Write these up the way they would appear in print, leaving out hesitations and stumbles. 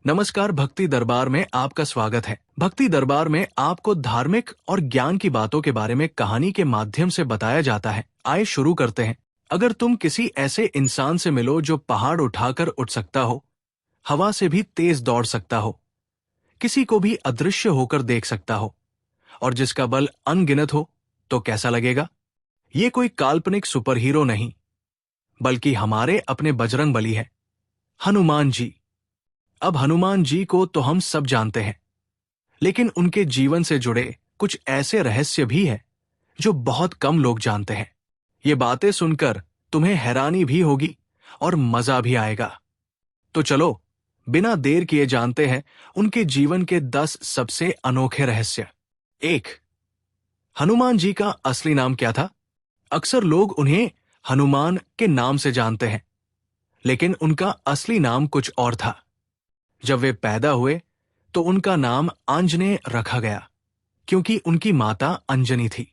नमस्कार, भक्ति दरबार में आपका स्वागत है। भक्ति दरबार में आपको धार्मिक और ज्ञान की बातों के बारे में कहानी के माध्यम से बताया जाता है। आइए शुरू करते हैं। अगर तुम किसी ऐसे इंसान से मिलो जो पहाड़ उठाकर उठ सकता हो, हवा से भी तेज दौड़ सकता हो, किसी को भी अदृश्य होकर देख सकता हो और जिसका बल अनगिनत हो, तो कैसा लगेगा? ये कोई काल्पनिक सुपर हीरो नहीं, बल्कि हमारे अपने बजरंगबली है, हनुमान जी। अब हनुमान जी को तो हम सब जानते हैं, लेकिन उनके जीवन से जुड़े कुछ ऐसे रहस्य भी हैं जो बहुत कम लोग जानते हैं। ये बातें सुनकर तुम्हें हैरानी भी होगी और मजा भी आएगा। तो चलो, बिना देर किए जानते हैं उनके जीवन के 10 सबसे अनोखे रहस्य। 1. हनुमान जी का असली नाम क्या था? अक्सर लोग उन्हें हनुमान के नाम से जानते हैं, लेकिन उनका असली नाम कुछ और था। जब वे पैदा हुए तो उनका नाम आंजनेय रखा गया, क्योंकि उनकी माता अंजनी थी।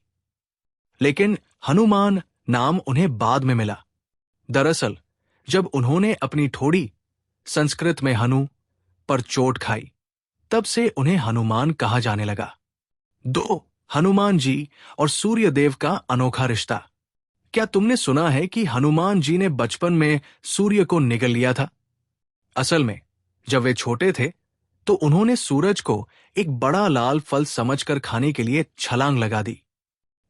लेकिन हनुमान नाम उन्हें बाद में मिला। दरअसल जब उन्होंने अपनी ठोड़ी, संस्कृत में हनु, पर चोट खाई, तब से उन्हें हनुमान कहा जाने लगा। 2. हनुमान जी और सूर्यदेव का अनोखा रिश्ता। क्या तुमने सुना है कि हनुमान जी ने बचपन में सूर्य को निगल लिया था? असल में जब वे छोटे थे तो उन्होंने सूरज को एक बड़ा लाल फल समझकर खाने के लिए छलांग लगा दी।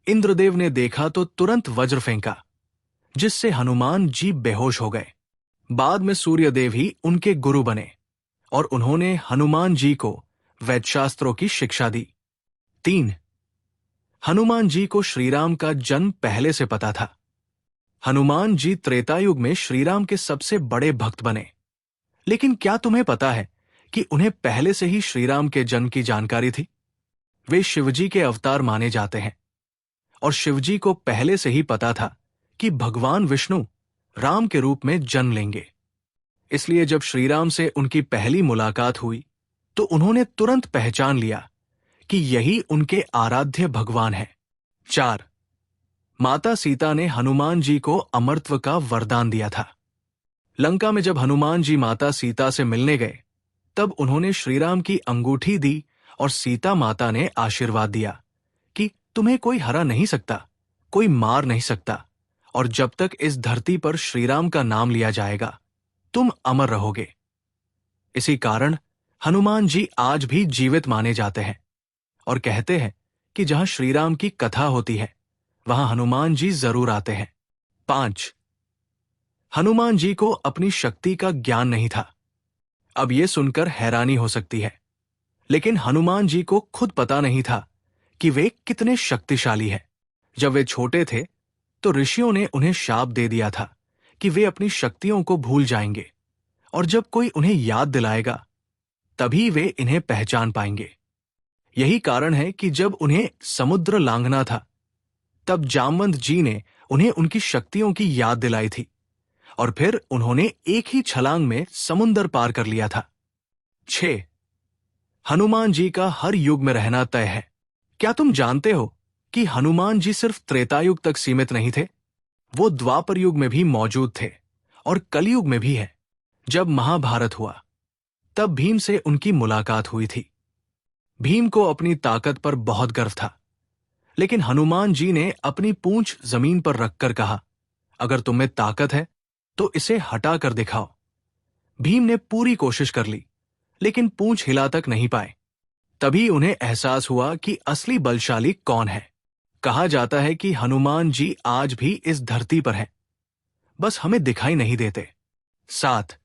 इंद्रदेव ने देखा तो तुरंत वज्र फेंका, जिससे हनुमान जी बेहोश हो गए। बाद में सूर्यदेव ही उनके गुरु बने और उन्होंने हनुमान जी को वैदशास्त्रों की शिक्षा दी। 3. हनुमान जी को श्रीराम का जन्म पहले से पता था। हनुमान जी त्रेतायुग में श्रीराम के सबसे बड़े भक्त बने। लेकिन क्या तुम्हें पता है कि उन्हें पहले से ही श्रीराम के जन्म की जानकारी थी? वे शिवजी के अवतार माने जाते हैं और शिवजी को पहले से ही पता था कि भगवान विष्णु राम के रूप में जन्म लेंगे। इसलिए जब श्रीराम से उनकी पहली मुलाकात हुई तो उन्होंने तुरंत पहचान लिया कि यही उनके आराध्य भगवान हैं। 4. माता सीता ने हनुमान जी को अमरत्व का वरदान दिया था। लंका में जब हनुमान जी माता सीता से मिलने गए, तब उन्होंने श्रीराम की अंगूठी दी और सीता माता ने आशीर्वाद दिया कि तुम्हें कोई हरा नहीं सकता, कोई मार नहीं सकता, और जब तक इस धरती पर श्रीराम का नाम लिया जाएगा, तुम अमर रहोगे। इसी कारण हनुमान जी आज भी जीवित माने जाते हैं और कहते हैं कि जहां श्रीराम की कथा होती है, वहां हनुमान जी जरूर आते हैं। 5. हनुमान जी को अपनी शक्ति का ज्ञान नहीं था। अब यह सुनकर हैरानी हो सकती है, लेकिन हनुमान जी को खुद पता नहीं था कि वे कितने शक्तिशाली हैं। जब वे छोटे थे तो ऋषियों ने उन्हें शाप दे दिया था कि वे अपनी शक्तियों को भूल जाएंगे और जब कोई उन्हें याद दिलाएगा तभी वे इन्हें पहचान पाएंगे। यही कारण है कि जब उन्हें समुद्र लांघना था, तब जामवंत जी ने उन्हें उनकी शक्तियों की याद दिलाई थी और फिर उन्होंने एक ही छलांग में समुंदर पार कर लिया था। 6. हनुमान जी का हर युग में रहना तय है। क्या तुम जानते हो कि हनुमान जी सिर्फ त्रेतायुग तक सीमित नहीं थे? वो द्वापर युग में भी मौजूद थे और कलयुग में भी है। जब महाभारत हुआ, तब भीम से उनकी मुलाकात हुई थी। भीम को अपनी ताकत पर बहुत गर्व था, लेकिन हनुमान जी ने अपनी पूंछ जमीन पर रखकर कहा, अगर तुम में ताकत है तो इसे हटा कर दिखाओ। भीम ने पूरी कोशिश कर ली, लेकिन पूंछ हिला तक नहीं पाए। तभी उन्हें एहसास हुआ कि असली बलशाली कौन है। कहा जाता है कि हनुमान जी आज भी इस धरती पर हैं, बस हमें दिखाई नहीं देते। 7.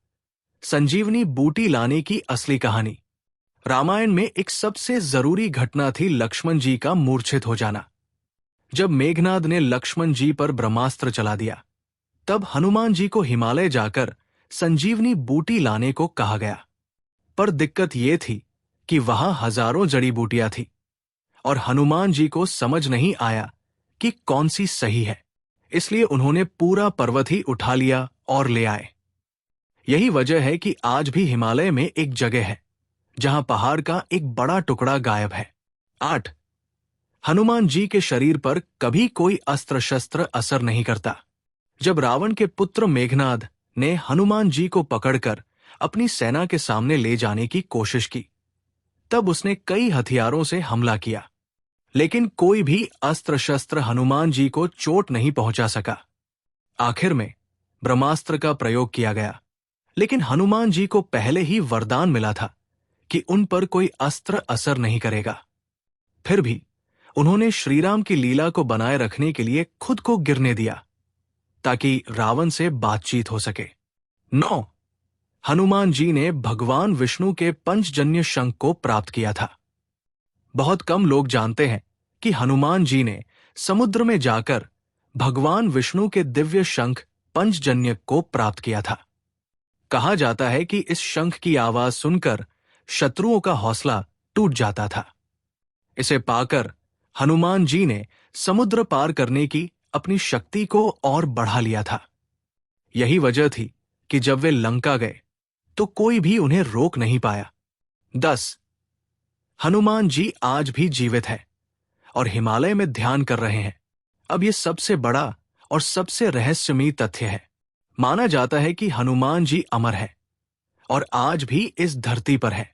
संजीवनी बूटी लाने की असली कहानी। रामायण में एक सबसे जरूरी घटना थी लक्ष्मण जी का मूर्छित हो जाना। जब मेघनाद ने लक्ष्मण जी पर ब्रह्मास्त्र चला दिया, तब हनुमान जी को हिमालय जाकर संजीवनी बूटी लाने को कहा गया। पर दिक्कत यह थी कि वहां हजारों जड़ी बूटियां थी और हनुमान जी को समझ नहीं आया कि कौन सी सही है। इसलिए उन्होंने पूरा पर्वत ही उठा लिया और ले आए। यही वजह है कि आज भी हिमालय में एक जगह है जहां पहाड़ का एक बड़ा टुकड़ा गायब है। 8. हनुमान जी के शरीर पर कभी कोई अस्त्र शस्त्र असर नहीं करता। जब रावण के पुत्र मेघनाद ने हनुमान जी को पकड़कर अपनी सेना के सामने ले जाने की कोशिश की। तब उसने कई हथियारों से हमला किया, लेकिन कोई भी अस्त्र शस्त्र हनुमान जी को चोट नहीं पहुंचा सका। आखिर में ब्रह्मास्त्र का प्रयोग किया गया, लेकिन हनुमान जी को पहले ही वरदान मिला था कि उन पर कोई अस्त्र असर नहीं करेगा। फिर भी उन्होंने श्रीराम की लीला को बनाए रखने के लिए खुद को गिरने दिया, ताकि रावण से बातचीत हो सके। 9. हनुमान जी ने भगवान विष्णु के पंचजन्य शंख को प्राप्त किया था। बहुत कम लोग जानते हैं कि हनुमान जी ने समुद्र में जाकर भगवान विष्णु के दिव्य शंख पंचजन्य को प्राप्त किया था। कहा जाता है कि इस शंख की आवाज सुनकर शत्रुओं का हौसला टूट जाता था। इसे पाकर हनुमान जी ने समुद्र पार करने की अपनी शक्ति को और बढ़ा लिया था। यही वजह थी कि जब वे लंका गए तो कोई भी उन्हें रोक नहीं पाया। 10. हनुमान जी आज भी जीवित हैं और हिमालय में ध्यान कर रहे हैं। अब यह सबसे बड़ा और सबसे रहस्यमयी तथ्य है। माना जाता है कि हनुमान जी अमर हैं और आज भी इस धरती पर हैं।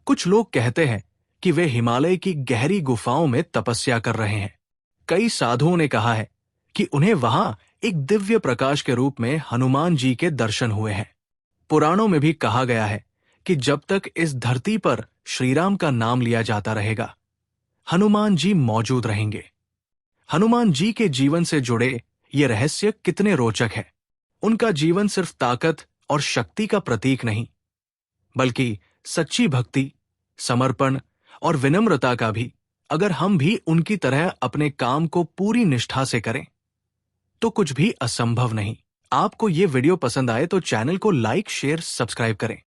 कुछ लोग कहते हैं कि वे हिमालय की गहरी गुफाओं में तपस्या कर रहे हैं। कई साधुओं ने कहा है कि उन्हें वहां एक दिव्य प्रकाश के रूप में हनुमान जी के दर्शन हुए हैं। पुराणों में भी कहा गया है कि जब तक इस धरती पर श्रीराम का नाम लिया जाता रहेगा, हनुमान जी मौजूद रहेंगे। हनुमान जी के जीवन से जुड़े ये रहस्य कितने रोचक है। उनका जीवन सिर्फ ताकत और शक्ति का प्रतीक नहीं, बल्कि सच्ची भक्ति, समर्पण और विनम्रता का भी। अगर हम भी उनकी तरह अपने काम को पूरी निष्ठा से करें तो कुछ भी असंभव नहीं। आपको ये वीडियो पसंद आए तो चैनल को लाइक, शेयर, सब्सक्राइब करें।